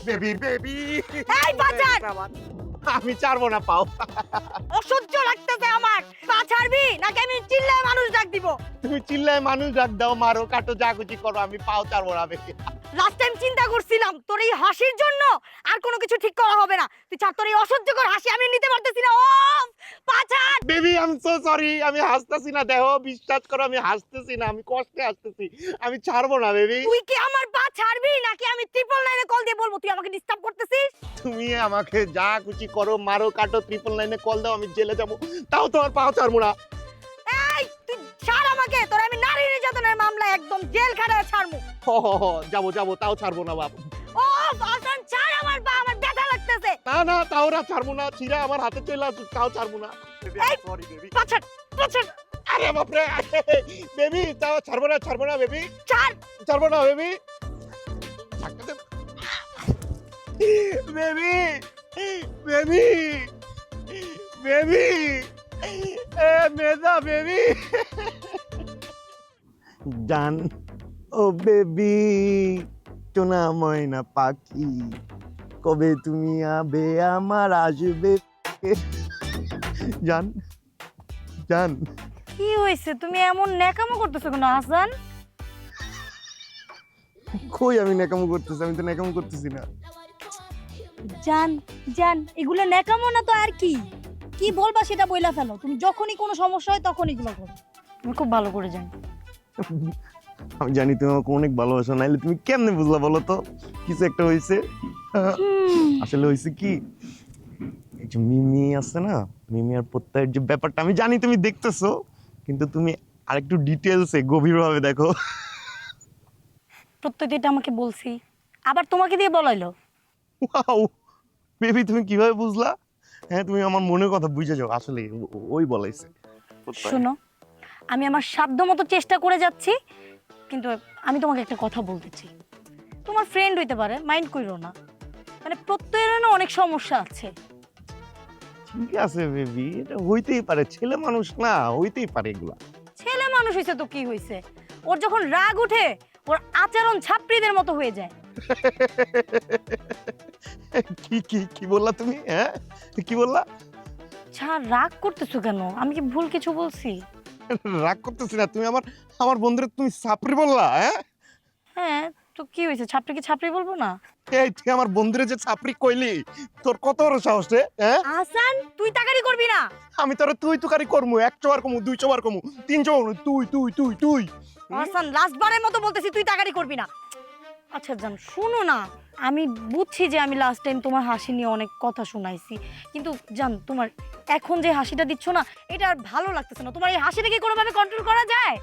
Baby baby এই বাজার আমি ছাড়বো না পাও। অসহ্য লাগতেছে আমার। পা ছাড়বি নাকি আমি চিল্লায় মানুষ ডাক দিব? তুমি চিল্লায় মানুষ ডাক দাও, মারো কাটো যা খুশি করো, আমি পাও ছাড়বো না বেবি। লাস্ট টাইম চিন্তা করছিলাম তোর এই হাসির জন্য আর কোনো কিছু ঠিক করা হবে না। তুই ছাড়, তোর এই অসহ্যকর হাসি আমি নিতে পারতেছি না। ও পা ছাড়। Baby I am so sorry, আমি হাসতেছি না, দেখো বিশ্বাস করো আমি হাসতেছি না, আমি কষ্টে হাসতেছি, আমি ছাড়বো না বেবি। তুই কি আমার পা ছাড়বি নাকি আমি 999 কল দিয়ে বলবো তুই আমাকে ডিস্টার্ব করতেছিস? তুমি আমাকে যা খুশি করো, মারো কাটো, 999 কল দাও, আমি জেলে যাবো, তাও তোমার পাও ছাড়বো না। এই তুই ছাড় আমাকে, তোর আমি নারী নির্যাতনের মামলা একদম জেল খাটায় ছাড়মু। যাবো যাবো, তাও ছাড়বো না বাপ। ও বাসন ছাড় আমার পা, আমার ব্যথা লাগতেছে। না না, তাও না ছাড়বো না, ছিঁড়া আমার হাতে চলে আসুক, তাও ছাড়বো না। এই, সরি বেবি। পা ছাড়, পা ছাড়, আরে বাপরে বেবি, তাও ছাড়বো না বেবি, ছাড়। ছাড়বো না বেবি। বেবি বেবি বেবি এ মেজা বেবি জান, ও বেবি সোনা ময়না পাখি, কবে তুমি আবে আমার আসবে জান জান। কি হয়েছে? তুমি এমন ন্যাকামো করতেছো কেন হাসান? কই আমি ন্যাকামো করতেছি? আমি তো ন্যাকামো করতেছি না। জান জান, এগুলো ন্যাকামো না তো আর কি? কি বলবা সেটা বইলা ফেলো। তুমি যখনই কোনো সমস্যা হয় তখন এগুলো করো। আমি খুব ভালো করে জানি। আমি জানি তুমি আমাকে অনেক ভালোবাসো, নাইলে তুমি কেমনে বুঝলা বলো তো কিছু একটা হয়েছে? আসলে হয়েছে কি, এই যে মিমি আছে না, মিমি আর প্রত্যয়ের যে ব্যাপারটা, আমি জানি তুমি দেখতেছো, কিন্তু তুমি আরেকটু ডিটেলসে গভীরভাবে দেখো। প্রত্যেক এটা আমাকে বলছি, আবার তোমাকে দিয়ে বলাইলো। ওয়াও বেবি, তুমি কিভাবে বুঝলা? হ্যাঁ, তুমি আমার মনের কথা বুঝে যাও, আসলে ওই বলাইছে। শোনো, আমি আমার সাধ্য মতো চেষ্টা করে যাচ্ছি, কিন্তু আমি তোমাকে একটা কথা বলতেছি। তোমার ফ্রেন্ড হইতে পারে, মাইন্ড কইরো না। মানে প্রত্যয়ের না অনেক সমস্যা আছে। ঠিক আছে বেবি, এটা হইতেই পারে, ছেলে মানুষ না, হইতেই পারে এগুলা। ছেলে মানুষ হইছে তো কি হইছে? ওর যখন রাগ উঠে ওর আচরণ ছাত্রীদের মতো হয়ে যায়। কি কি কি বললা তুমি? হ্যাঁ, কি বললা? ছাড়, রাগ করতেছো কেন? আমি কি ভুল কিছু বলছি? রাগ করতেছি না, তুমি আমার আমার বন্ধুরে তুমি ছাপরি বললা? হ্যাঁ হ্যাঁ, তো কি হয়েছে? ছাপড়ি কি ছাপড়ি বলবো না? এই তুই আমার বন্ধুরে যে ছাপরি কইলি, তোর কত বড় সাহস রে? হ্যাঁ, আসান, তুই তাকারি করবি না। আমি তোর তুই তুকারি করমু, 100 বার কমু, 200 বার কমু, 300 বার কমু, তুই তুই তুই তুই। আসান, লাস্ট বারের মতো বলতেছি, তুই তাকারি করবি না। আচ্ছা জান, শুনো না, আমি বুঝছি যে আমি লাস্ট টাইম তোমার হাসি নিয়ে অনেক কথা শোনাইছি, কিন্তু জান তোমার এখন যে হাসিটা দিচ্ছ না, এটা আর ভালো লাগতেছে না। তোমার এই হাসিটা কি কোনোভাবে কন্ট্রোল করা যায়?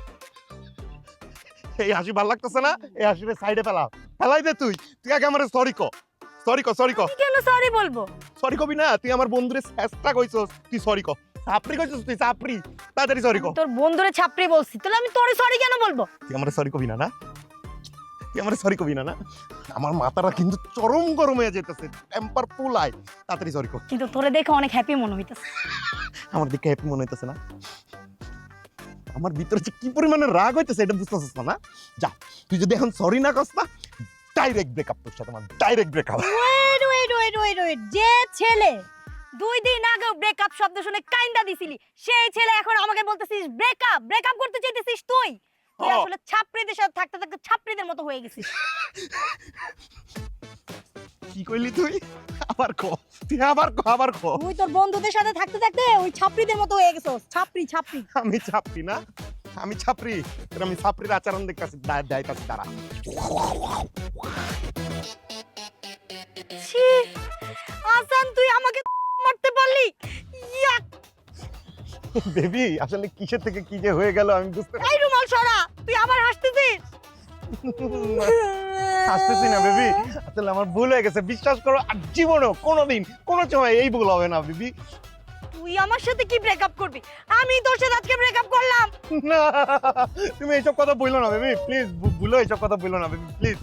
এই হাসি ভালো লাগতেছে না, এই হাসিরে সাইডে ফেলা, ফেলাই দে তুই। তুই আগে আমারে সরি ক, সরি ক, সরি ক। আমি কেন সরি বলবো? সরি কবি না, তুই আমার বন্ধুরে চেষ্টা কইছস, তুই সরি ক। ছাপরি কইছস তুই, ছাপরি, তাড়াতাড়ি সরি ক। তোর বন্ধুরে ছাপড়ি বলছি, তাহলে আমি তোরে সরি কেন বলবো? তুই আমারে সরি কবি না, না তুই আমারে সরি কবি না, না? আমার মাথাটা কিন্তু চরম গরম হয়ে যেতেছে, টেম্পার ফুলায়, তাড়াতাড়ি সরি ক। কিন্তু তোরে দেখে অনেক হ্যাপি মনে হইতেছে। আমার দিকে হ্যাপি মনে হইতেছে না? আমার ভিতরে যে কি পরিমাণে রাগ হইতেছে এটা বুঝতেছিস না? যা, তুই যদি এখন সরি না কস না, ডাইরেক্ট ব্রেকআপ তোর সাথে, আমার ডাইরেক্ট ব্রেকআপ। ওয়েট, যে ছেলে 2 দিন আগে ব্রেকআপ শব্দ শুনে কাইন্দা দিছিলি, সেই ছেলে এখন আমাকে বলতেছিস ব্রেকআপ? ব্রেকআপ করতে চাইতেছিস তুই? তুই ও। আসলে ছাপড়িদের সাথে থাকতে থাকতে ছাপড়িদের মতো হয়ে গেছিস। কি কইলি তুই? আবার ক, তুই আবার ক, আবার ক। তুই তোর বন্ধুদের সাথে থাকতে থাকতে ওই ছাপড়িদের মতো হয়ে গেছিস। ছাপড়ি ছাপড়ি। আমি ছাপরি না, আমি ছাপরি, তোর আমি ছাপরির আচরণ দেখতেছি, দাইতাছি দাঁড়া। ছি, আসান তুই আমাকে মারতে পারলি? ইয়াক! বেবি, আসলে কিসের থেকে কি যে হয়ে গেল আমি বুঝতে এই রুমাল সরা, তুই আবার হাসতেছিস। হাসতেছি না বেবি, আসলে আমার ভুল হয়ে গেছে, বিশ্বাস করো, আর জীবনেও কোনোদিন কোনো সময় এই ভুল হবে না বেবি। তুই আমার সাথে কি ব্রেকআপ করবি? আমি তোর সাথে আজকে ব্রেকআপ করলাম। না, তুমি এইসব কথা বললো না বেবি, প্লিজ, ভুলো এইসব কথা বললো না বেবি, প্লিজ।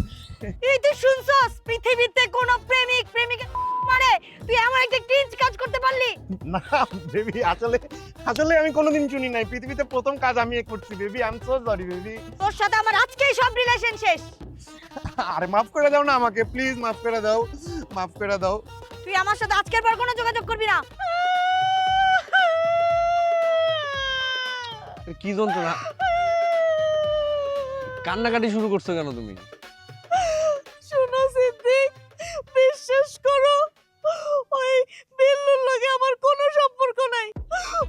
এই তুই শুনছস পৃথিবীতে কোনো প্রেমিক প্রেমিকা মারে? তুই এমন একটা ক্রিঞ্জ কাজ করতে পারলি? না বেবি, আসলে আসলে আমি কোনোদিন শুনি নাই, পৃথিবীতে প্রথম কাজ আমি করছি baby. I am so sorry baby. তোর সাথে আমার আজকেই সব রিলেশন শেষ। আরে মাফ করে দাও না আমাকে, প্লিজ মাফ করে দাও, মাফ করে দাও। তুই আমার সাথে আজকের পর কোনো যোগাযোগ করবি না। কি যন্ত্রণা, কান্নাকাটি শুরু করছো কেন তুমি? শোনো সিদ্দিক, বিশ্বাস করো ওই বিল্লুর লগে আমার কোনো সম্পর্ক নাই।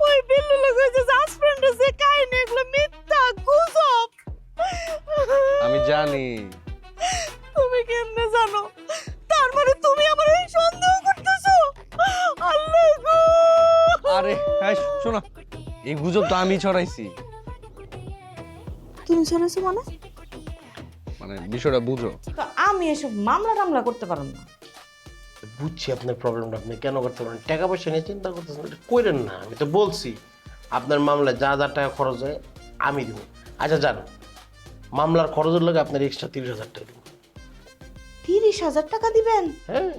ওই বিল্লুর লগে যে হাজবেন্ড আছে কাহিনী এগুলো মিথ্যা গুজব। আমি জানি। তুমি কেমনে জানো? তার মানে তুমি আমার এই সন্দেহ করতেছো? আল্লাহ গো! আরে হ্যাঁ শোনো, এই গুজব তো আমি ছড়াইছি। তুমি শুনেছো মানে? মানে বিষয়টা বুঝো। তো আমি এসব মামলা টামলা করতে পারব না। বুঝছি আপনার প্রবলেমটা, আপনি কেন করতে পারেন, টাকা পয়সা নিয়ে চিন্তা করতেছেন, এটা করেন না। আমি তো বলছি আপনার মামলায় যা যা টাকা খরচ হয় আমি দেবো। আচ্ছা জানো, মামলার খরচের লাগে আপনার এক্সট্রা 30,000 টাকা দেবো। 30,000 টাকা দিবেন? হ্যাঁ,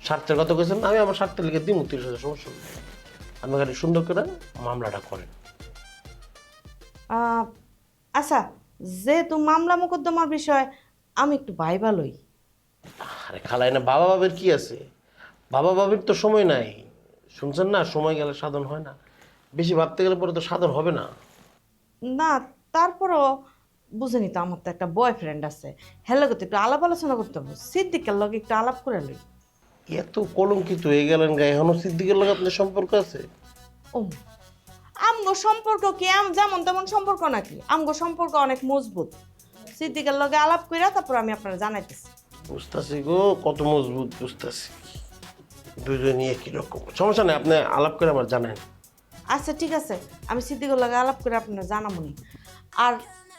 স্বার্থের কথা কেছেন, আমি আমার স্বার্থের লিখে দিব 30,000, সমস্যা নেই। আপনি খালি সুন্দর করে মামলাটা করেন। আচ্ছা, যেহেতু মামলা মোকদ্দমার বিষয়, আমি একটু ভাইবা লই। আরে খালাই না, বাবা বাবির কি আছে, বাবা বাবির তো সময় নাই। শুনছেন না, সময় গেলে সাধন হয় না। বেশি ভাবতে গেলে পরে তো সাধন হবে না। না, তারপরও বুঝেনি তো, আমার তো একটা বয়ফ্রেন্ড আছে, হ্যালো তো একটু আলাপ আলোচনা করতে হবে। সিদ্দিকের লগে একটু আলাপ করে লই। এত কলঙ্কিত হয়ে গেলেন গায়ে, এখনো সিদ্দিকের লগে আপনার সম্পর্ক আছে? ও, আমগো সম্পর্ক কি যেমন তেমন সম্পর্ক নাকি? আমগো সম্পর্ক অনেক মজবুত। সিদ্দিকের লগে আলাপ কইরা তারপর আমি আপনারা জানাইতেছি। বুঝতেছি গো, কত মজবুত বুঝতেছি। দুজনই একই রকম, সমস্যা নেই, আপনি আলাপ করে আমার জানেন। আচ্ছা ঠিক আছে, আমি সিদ্দিকের লগে আলাপ করে আপনারা জানাবনি। আর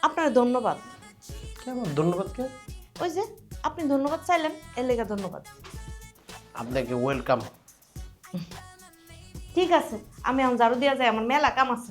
আপনার ধন্যবাদ। কেমন ধন্যবাদ? কে? ওই যে আপনি ধন্যবাদ চাইলেন, এর লেগে ধন্যবাদ। আপনাকে ওয়েলকাম। ঠিক আছে, আমি এখন ঝাড়ু দিয়া যাই, আমার মেলা কাম আছে।